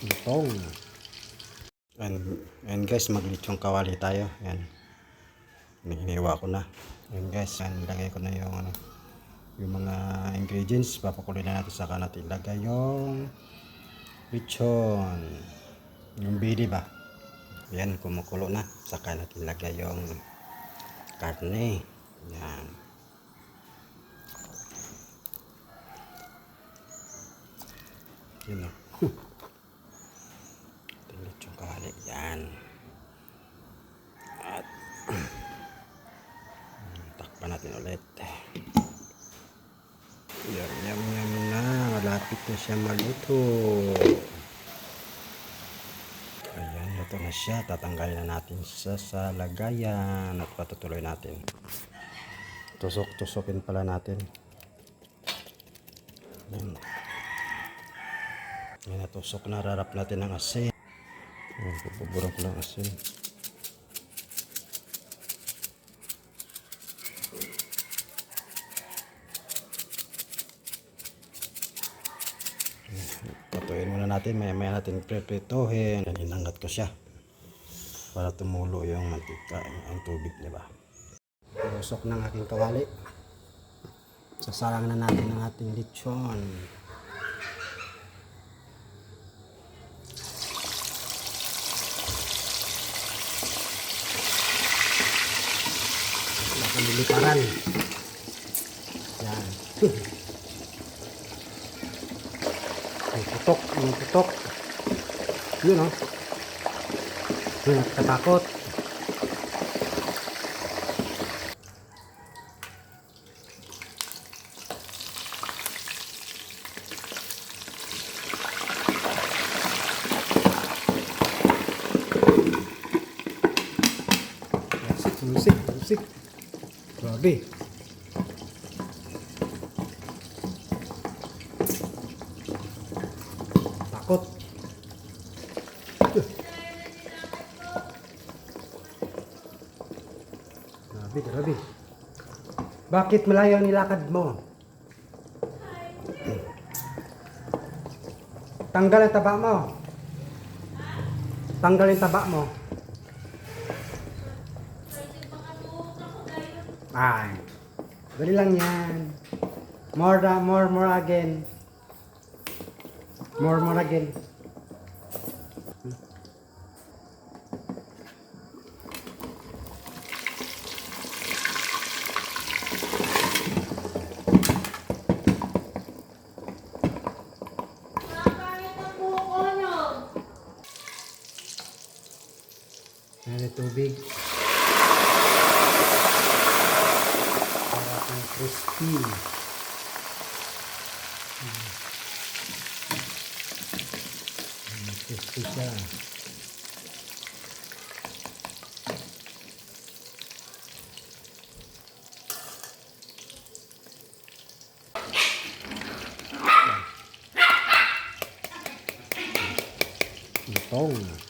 Itong. And guys, maglitsong kawali tayo. Yan. Hiniwa ko na. Yan guys, yan, lagay ko na yung yung mga ingredients. Papakuloy na natin, saka natin ilagay yung lechon. Yung bili ba? Yan, kumukulo na. Saka natin ilagay yung karne. Yan. Yun o. Lechon kawali. Yan. At takpan natin ulit. Yum na. Malapit na siya maluto. Ayan, luto na siya. Tatanggalin na natin sa lagayan at patutuloy natin. Tusok-tusokin pala natin. Ayan. Ayan, natusok na. Rarap natin ng asin. Ayan, pupuburang ko ng asin. Patuyin muna natin, maya natin prepituhin. Inangat ko siya para tumulo yung mantika, ang tubig, diba? Tusok ng aking kawali. Sasalang na natin ang ating lechon. Nakamiliparan. Yan. Yung putok. Yun o. Katakot. Musik. Grabe. Takot. Grabe. Bakit malayo ang nilakad mo? Tanggal ang taba mo. Tanggal yung taba mo. Ay. Dali lang yan. More again. More again. Ayan, tubig. Para kang crispy. Crispy siya. Itong.